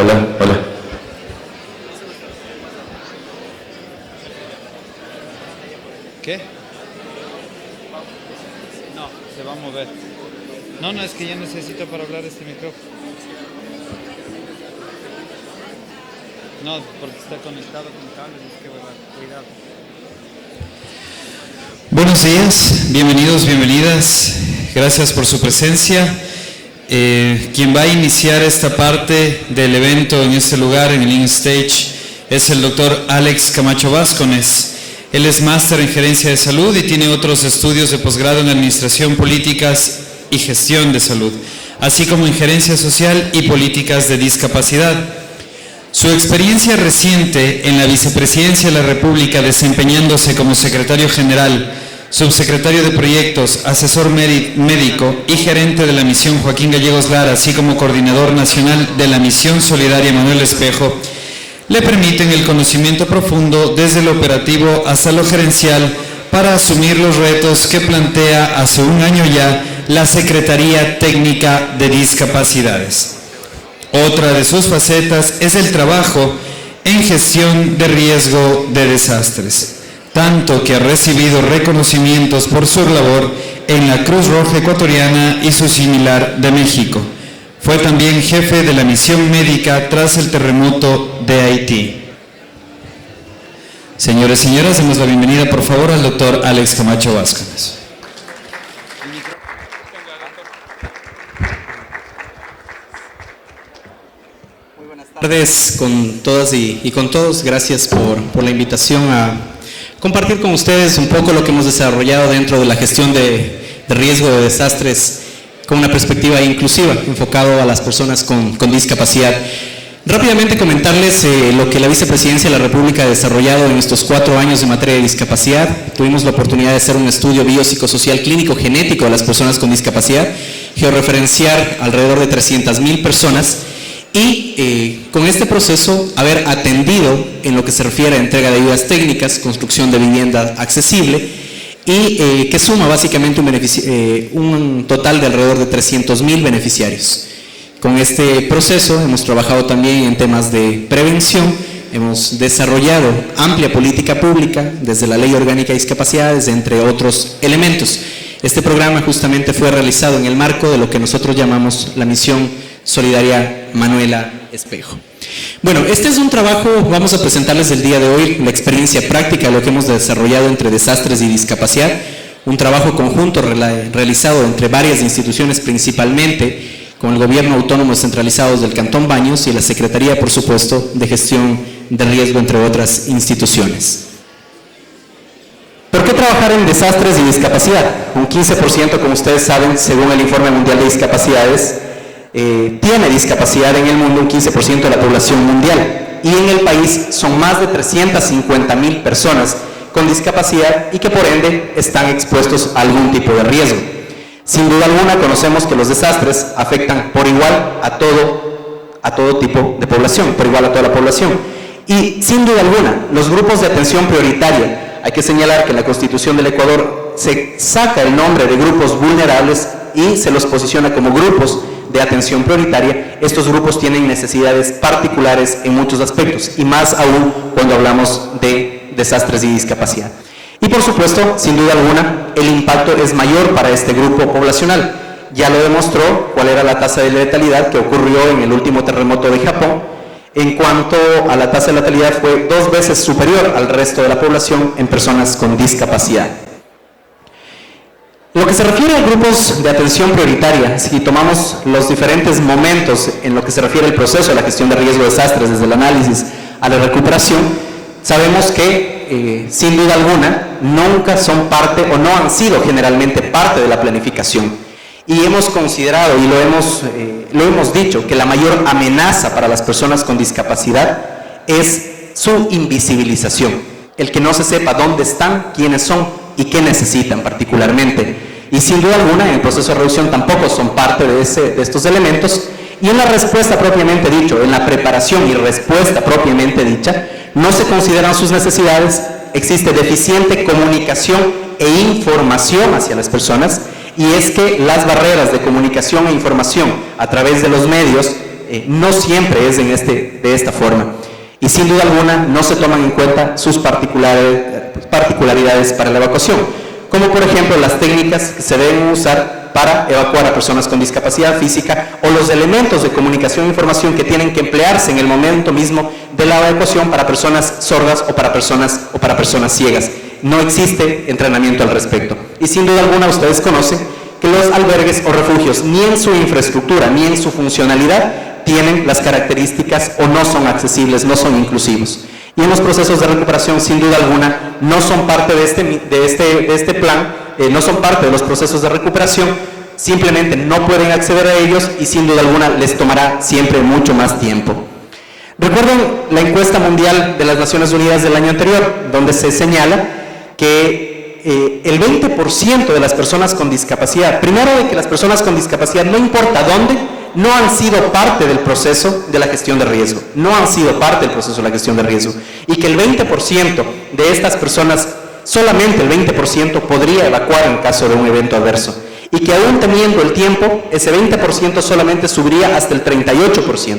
Hola, hola. ¿Qué? No, se va a mover. No, es que ya necesito para hablar este micrófono. No, porque está conectado con cables, es que cuidado. Buenos días, bienvenidos, bienvenidas. Gracias por su presencia. Quien va a iniciar esta parte del evento en este lugar, en el InStage, es el doctor Alex Camacho Vázquez. Él es máster en gerencia de salud y tiene otros estudios de posgrado en administración, políticas y gestión de salud, así como en gerencia social y políticas de discapacidad. Su experiencia reciente en la vicepresidencia de la República, desempeñándose como secretario general, subsecretario de proyectos, asesor médico y gerente de la misión Joaquín Gallegos Lara, así como coordinador nacional de la misión solidaria Manuel Espejo, le permiten el conocimiento profundo desde lo operativo hasta lo gerencial para asumir los retos que plantea hace un año ya la Secretaría Técnica de Discapacidades. Otra de sus facetas es el trabajo en gestión de riesgo de desastres, tanto que ha recibido reconocimientos por su labor en la Cruz Roja Ecuatoriana y su similar de México. Fue también jefe de la misión médica tras el terremoto de Haití. Señores y señoras, demos la bienvenida por favor al doctor Alex Camacho Vázquez. Muy buenas tardes con todas y con todos. Gracias por la invitación a compartir con ustedes un poco lo que hemos desarrollado dentro de la gestión de riesgo de desastres con una perspectiva inclusiva, enfocado a las personas con discapacidad. Rápidamente comentarles lo que la Vicepresidencia de la República ha desarrollado en estos 4 años en materia de discapacidad. Tuvimos la oportunidad de hacer un estudio biopsicosocial clínico genético de las personas con discapacidad, georreferenciar alrededor de 300,000 personas y con este proceso haber atendido en lo que se refiere a entrega de ayudas técnicas, construcción de vivienda accesible y que suma básicamente un total de alrededor de 300,000 beneficiarios. Con este proceso hemos trabajado también en temas de prevención, hemos desarrollado amplia política pública desde la Ley Orgánica de Discapacidades, entre otros elementos. Este programa justamente fue realizado en el marco de lo que nosotros llamamos la misión solidaria Manuela Espejo. Bueno, este es un trabajo, vamos a presentarles el día de hoy la experiencia práctica de lo que hemos desarrollado entre desastres y discapacidad, un trabajo conjunto realizado entre varias instituciones, principalmente con el Gobierno Autónomo Descentralizados del Cantón Baños y la Secretaría, por supuesto, de Gestión de Riesgo, entre otras instituciones. ¿Por qué trabajar en desastres y discapacidad? Un 15%, como ustedes saben, según el Informe Mundial de Discapacidades, tiene discapacidad en el mundo, un 15% de la población mundial, y en el país son más de 350,000 personas con discapacidad y que por ende están expuestos a algún tipo de riesgo. Sin duda alguna conocemos que los desastres afectan por igual a todo tipo de población, por igual a toda la población, y sin duda alguna los grupos de atención prioritaria, hay que señalar que en la Constitución del Ecuador se saca el nombre de grupos vulnerables y se los posiciona como grupos de atención prioritaria. Estos grupos tienen necesidades particulares en muchos aspectos y más aún cuando hablamos de desastres y discapacidad. Y por supuesto, sin duda alguna, el impacto es mayor para este grupo poblacional. Ya lo demostró cuál era la tasa de letalidad que ocurrió en el último terremoto de Japón. En cuanto a la tasa de letalidad, fue 2 veces superior al resto de la población en personas con discapacidad. Lo que se refiere a grupos de atención prioritaria, si tomamos los diferentes momentos en lo que se refiere al proceso de la gestión de riesgo de desastres, desde el análisis a la recuperación, sabemos que sin duda alguna nunca son parte o no han sido generalmente parte de la planificación. Y hemos considerado y lo hemos dicho que la mayor amenaza para las personas con discapacidad es su invisibilización, el que no se sepa dónde están, quiénes son y qué necesitan particularmente. Y sin duda alguna en el proceso de reducción tampoco son parte de estos elementos. Y en la respuesta propiamente dicho, en la preparación y respuesta propiamente dicha, no se consideran sus necesidades, existe deficiente comunicación e información hacia las personas, y es que las barreras de comunicación e información a través de los medios no siempre es de esta forma. Y sin duda alguna no se toman en cuenta sus particularidades para la evacuación, como por ejemplo las técnicas que se deben usar para evacuar a personas con discapacidad física o los elementos de comunicación e información que tienen que emplearse en el momento mismo de la evacuación para personas sordas o para personas ciegas. No existe entrenamiento al respecto. Y sin duda alguna ustedes conocen que los albergues o refugios ni en su infraestructura ni en su funcionalidad tienen las características o no son accesibles, no son inclusivos. Y en los procesos de recuperación, sin duda alguna, no son parte de este plan, no son parte de los procesos de recuperación, simplemente no pueden acceder a ellos y sin duda alguna les tomará siempre mucho más tiempo. Recuerden la encuesta mundial de las Naciones Unidas del año anterior, donde se señala que el 20% de las personas con discapacidad, primero de que las personas con discapacidad, no importa dónde, no han sido parte del proceso de la gestión de riesgo, no han sido parte del proceso de la gestión de riesgo, y que el 20% de estas personas, solamente el 20% podría evacuar en caso de un evento adverso, y que aún teniendo el tiempo, ese 20% solamente subiría hasta el 38%,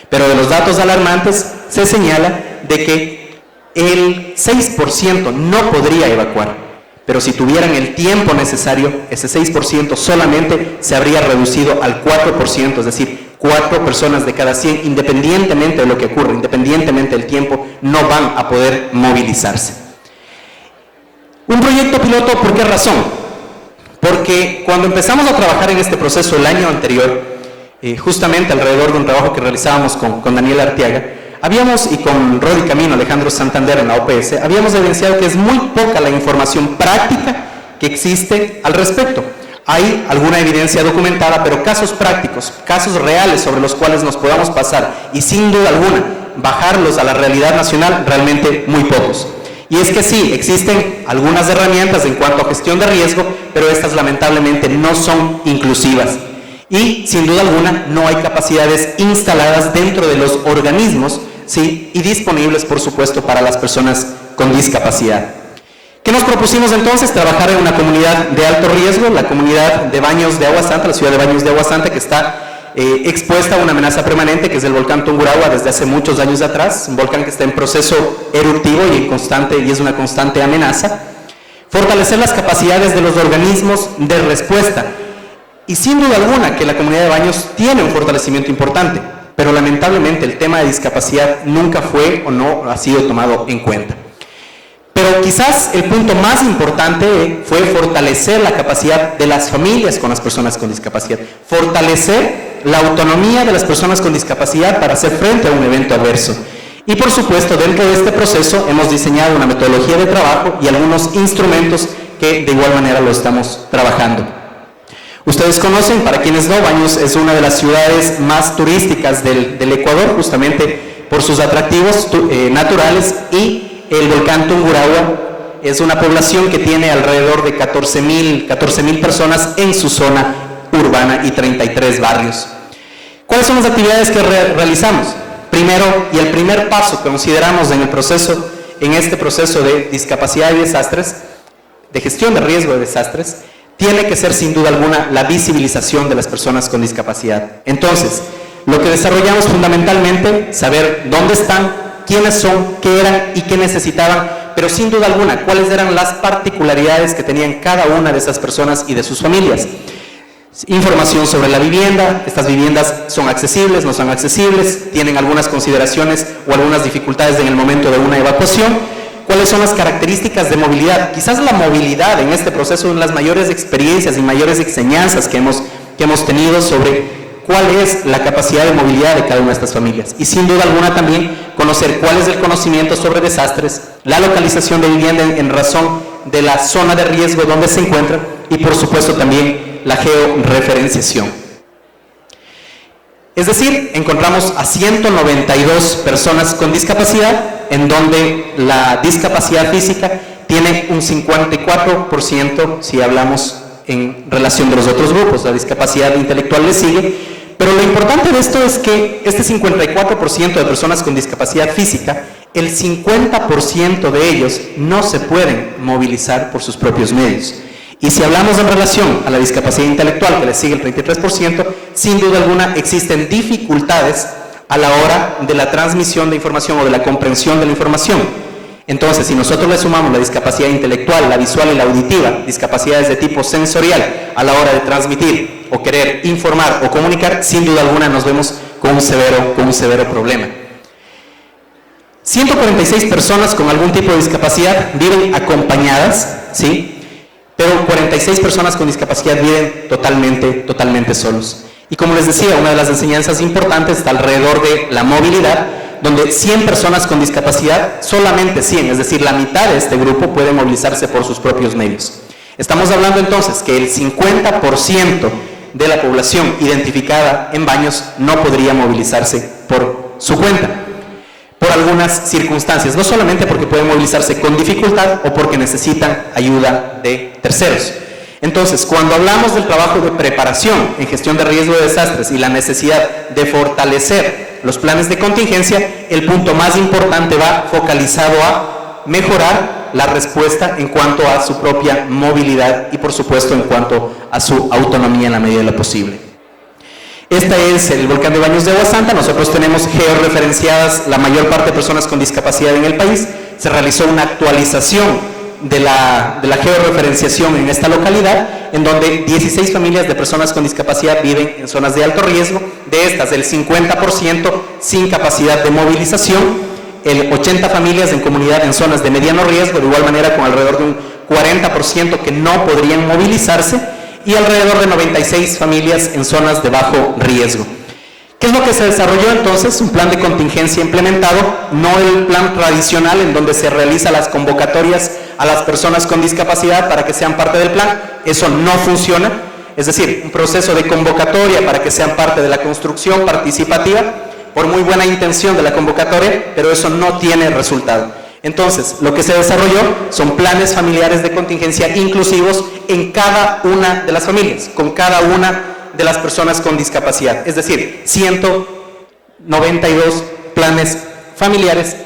pero de los datos alarmantes se señala de que el 6% no podría evacuar. Pero si tuvieran el tiempo necesario, ese 6% solamente se habría reducido al 4%, es decir, 4 personas de cada 100, independientemente de lo que ocurra, independientemente del tiempo, no van a poder movilizarse. Un proyecto piloto, ¿por qué razón? Porque cuando empezamos a trabajar en este proceso el año anterior, justamente alrededor de un trabajo que realizábamos con Daniel Arteaga, y con Rodi Camino, Alejandro Santander en la OPS, habíamos evidenciado que es muy poca la información práctica que existe al respecto. Hay alguna evidencia documentada, pero casos prácticos, casos reales sobre los cuales nos podamos pasar y sin duda alguna bajarlos a la realidad nacional, realmente muy pocos. Y es que sí, existen algunas herramientas en cuanto a gestión de riesgo, pero estas lamentablemente no son inclusivas. Y sin duda alguna no hay capacidades instaladas dentro de los organismos, ¿sí? Y disponibles, por supuesto, para las personas con discapacidad. ¿Qué nos propusimos entonces? Trabajar en una comunidad de alto riesgo, la comunidad de Baños de Agua Santa, la ciudad de Baños de Agua Santa, que está expuesta a una amenaza permanente, que es el volcán Tungurahua desde hace muchos años atrás, un volcán que está en proceso eruptivo y es una constante amenaza. Fortalecer las capacidades de los organismos de respuesta. Y sin duda alguna que la comunidad de Baños tiene un fortalecimiento importante, pero lamentablemente el tema de discapacidad nunca fue o no ha sido tomado en cuenta. Pero quizás el punto más importante fue fortalecer la capacidad de las familias con las personas con discapacidad, fortalecer la autonomía de las personas con discapacidad para hacer frente a un evento adverso. Y por supuesto, dentro de este proceso hemos diseñado una metodología de trabajo y algunos instrumentos que de igual manera lo estamos trabajando. Ustedes conocen, para quienes no, Baños es una de las ciudades más turísticas del Ecuador, justamente por sus atractivos naturales, y el volcán Tungurahua es una población que tiene alrededor de 14.000 personas en su zona urbana y 33 barrios. ¿Cuáles son las actividades que realizamos? Primero, y el primer paso que consideramos en este proceso de discapacidad y desastres, de gestión de riesgo de desastres, tiene que ser sin duda alguna la visibilización de las personas con discapacidad. Entonces, lo que desarrollamos fundamentalmente, saber dónde están, quiénes son, qué eran y qué necesitaban, pero sin duda alguna, cuáles eran las particularidades que tenían cada una de esas personas y de sus familias. Información sobre la vivienda, estas viviendas son accesibles, no son accesibles, tienen algunas consideraciones o algunas dificultades en el momento de una evacuación. ¿Cuáles son las características de movilidad? Quizás la movilidad en este proceso es una de las mayores experiencias y mayores enseñanzas que hemos tenido sobre cuál es la capacidad de movilidad de cada una de estas familias. Y sin duda alguna también conocer cuál es el conocimiento sobre desastres, la localización de vivienda en razón de la zona de riesgo donde se encuentran y por supuesto también la georreferenciación. Es decir, encontramos a 192 personas con discapacidad, en donde la discapacidad física tiene un 54%, si hablamos en relación de los otros grupos, la discapacidad intelectual le sigue, pero lo importante de esto es que este 54% de personas con discapacidad física, el 50% de ellos no se pueden movilizar por sus propios medios. Y si hablamos en relación a la discapacidad intelectual, que le sigue el 33%, sin duda alguna existen dificultades a la hora de la transmisión de información o de la comprensión de la información. Entonces, si nosotros le sumamos la discapacidad intelectual, la visual y la auditiva, discapacidades de tipo sensorial, a la hora de transmitir o querer informar o comunicar, sin duda alguna nos vemos con un severo problema. 146 personas con algún tipo de discapacidad viven acompañadas, ¿sí? Pero 46 personas con discapacidad viven totalmente solos. Y como les decía, una de las enseñanzas importantes está alrededor de la movilidad, donde 100 personas con discapacidad, solamente 100, es decir, la mitad de este grupo puede movilizarse por sus propios medios. Estamos hablando entonces que el 50% de la población identificada en Baños no podría movilizarse por su cuenta, por algunas circunstancias, no solamente porque pueden movilizarse con dificultad o porque necesitan ayuda de terceros. Entonces, cuando hablamos del trabajo de preparación en gestión de riesgo de desastres y la necesidad de fortalecer los planes de contingencia, el punto más importante va focalizado a mejorar la respuesta en cuanto a su propia movilidad y, por supuesto, en cuanto a su autonomía en la medida de lo posible. Este es el volcán de Baños de Agua Santa. Nosotros tenemos georreferenciadas la mayor parte de personas con discapacidad en el país. Se realizó una actualización de la georreferenciación en esta localidad, en donde 16 familias de personas con discapacidad viven en zonas de alto riesgo. De estas, el 50% sin capacidad de movilización, el 80 familias en comunidad en zonas de mediano riesgo, de igual manera con alrededor de un 40% que no podrían movilizarse, y alrededor de 96 familias en zonas de bajo riesgo. ¿Qué es lo que se desarrolló entonces? Un plan de contingencia implementado, no el plan tradicional en donde se realizan las convocatorias a las personas con discapacidad para que sean parte del plan. Eso no funciona, es decir, un proceso de convocatoria para que sean parte de la construcción participativa, por muy buena intención de la convocatoria, pero eso no tiene resultado. Entonces, lo que se desarrolló son planes familiares de contingencia inclusivos en cada una de las familias, con cada una de las personas con discapacidad. Es decir, 192 planes familiares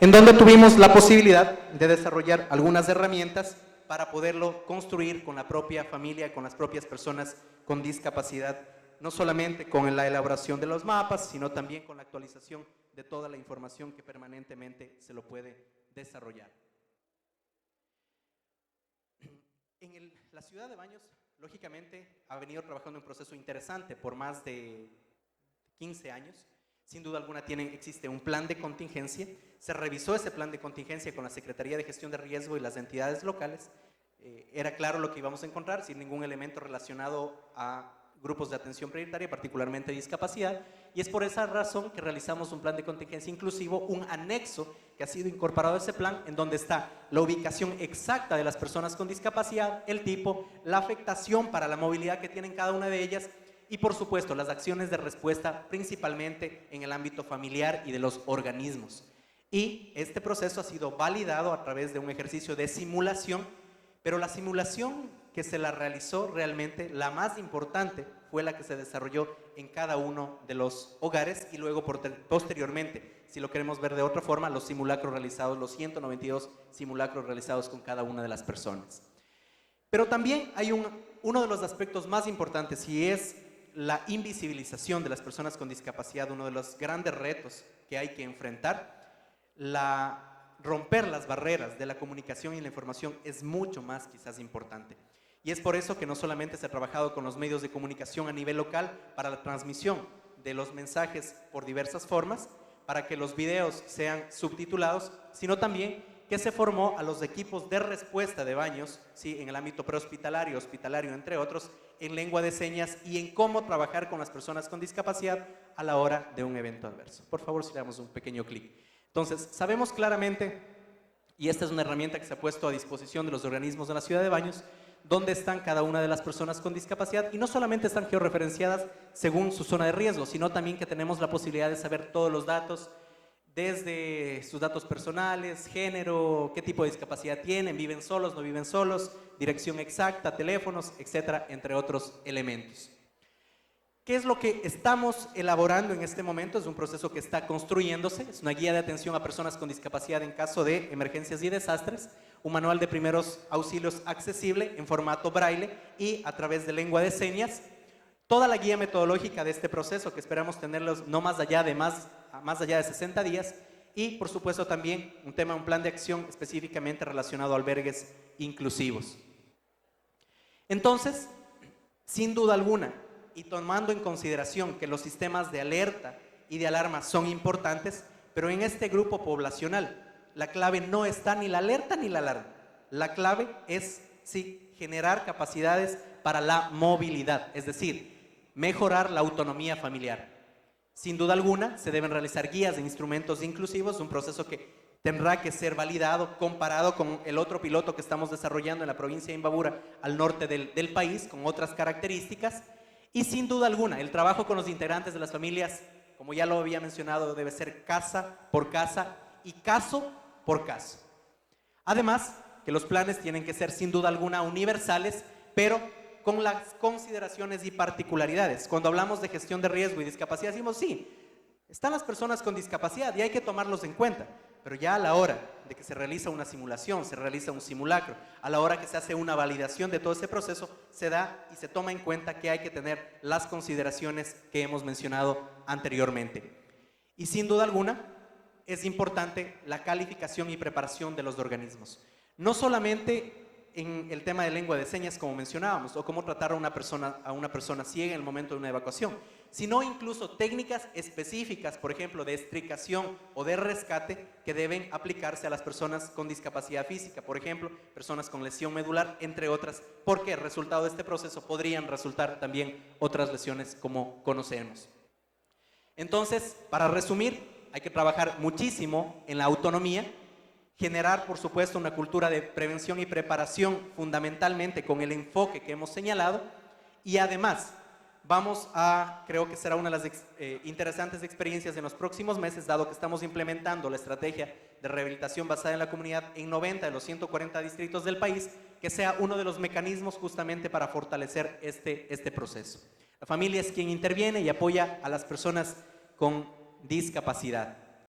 en donde tuvimos la posibilidad de desarrollar algunas herramientas para poderlo construir con la propia familia, con las propias personas con discapacidad, no solamente con la elaboración de los mapas, sino también con la actualización de toda la información que permanentemente se lo puede desarrollar. En la ciudad de Baños, lógicamente, ha venido trabajando en un proceso interesante por más de 15 años. Sin duda alguna existe un plan de contingencia. Se revisó ese plan de contingencia con la Secretaría de Gestión de Riesgo y las entidades locales. Era claro lo que íbamos a encontrar, sin ningún elemento relacionado a grupos de atención prioritaria, particularmente discapacidad, y es por esa razón que realizamos un plan de contingencia inclusivo, un anexo que ha sido incorporado a ese plan, en donde está la ubicación exacta de las personas con discapacidad, el tipo, la afectación para la movilidad que tienen cada una de ellas, y por supuesto las acciones de respuesta principalmente en el ámbito familiar y de los organismos. Y este proceso ha sido validado a través de un ejercicio de simulación, pero la simulación que se la realizó realmente, la más importante, fue la que se desarrolló en cada uno de los hogares y luego posteriormente, si lo queremos ver de otra forma, los simulacros realizados, los 192 simulacros realizados con cada una de las personas. Pero también hay uno de los aspectos más importantes y es la invisibilización de las personas con discapacidad, uno de los grandes retos que hay que enfrentar. Romper las barreras de la comunicación y la información es mucho más quizás importante. Y es por eso que no solamente se ha trabajado con los medios de comunicación a nivel local para la transmisión de los mensajes por diversas formas, para que los videos sean subtitulados, sino también que se formó a los equipos de respuesta de Baños, ¿sí?, en el ámbito prehospitalario, hospitalario, entre otros, en lengua de señas y en cómo trabajar con las personas con discapacidad a la hora de un evento adverso. Por favor, si le damos un pequeño clic. Entonces, sabemos claramente, y esta es una herramienta que se ha puesto a disposición de los organismos de la ciudad de Baños, dónde están cada una de las personas con discapacidad, y no solamente están georreferenciadas según su zona de riesgo, sino también que tenemos la posibilidad de saber todos los datos, desde sus datos personales, género, qué tipo de discapacidad tienen, viven solos, no viven solos, dirección exacta, teléfonos, etcétera, entre otros elementos. ¿Qué es lo que estamos elaborando en este momento? Es un proceso que está construyéndose, es una guía de atención a personas con discapacidad en caso de emergencias y desastres, un manual de primeros auxilios accesible en formato braille y a través de lengua de señas. Toda la guía metodológica de este proceso, que esperamos tenerlos no más allá de 60 días, y por supuesto también un plan de acción específicamente relacionado a albergues inclusivos. Entonces, sin duda alguna, y tomando en consideración que los sistemas de alerta y de alarma son importantes, pero en este grupo poblacional la clave no está ni la alerta ni la alarma. La clave es, sí, generar capacidades para la movilidad, es decir, mejorar la autonomía familiar. Sin duda alguna, se deben realizar guías de instrumentos inclusivos, un proceso que tendrá que ser validado, comparado con el otro piloto que estamos desarrollando en la provincia de Imbabura, al norte del país, con otras características. Y sin duda alguna, el trabajo con los integrantes de las familias, como ya lo había mencionado, debe ser casa por casa y caso por caso. Además, que los planes tienen que ser sin duda alguna universales, pero con las consideraciones y particularidades. Cuando hablamos de gestión de riesgo y discapacidad, decimos sí, están las personas con discapacidad y hay que tomarlos en cuenta, pero ya a la hora de que se realiza una simulación, se realiza un simulacro, a la hora que se hace una validación de todo ese proceso, se da y se toma en cuenta que hay que tener las consideraciones que hemos mencionado anteriormente. Y sin duda alguna, es importante la calificación y preparación de los organismos. No solamente en el tema de lengua de señas, como mencionábamos, o cómo tratar a una persona ciega en el momento de una evacuación, sino incluso técnicas específicas, por ejemplo, de extricación o de rescate que deben aplicarse a las personas con discapacidad física, por ejemplo, personas con lesión medular, entre otras, porque el resultado de este proceso podrían resultar también otras lesiones como conocemos. Entonces, para resumir, hay que trabajar muchísimo en la autonomía, generar, por supuesto, una cultura de prevención y preparación fundamentalmente con el enfoque que hemos señalado, y además vamos a, creo que será una de las interesantes experiencias en los próximos meses, dado que estamos implementando la estrategia de rehabilitación basada en la comunidad en 90 de los 140 distritos del país, que sea uno de los mecanismos justamente para fortalecer este proceso. La familia es quien interviene y apoya a las personas con discapacidad.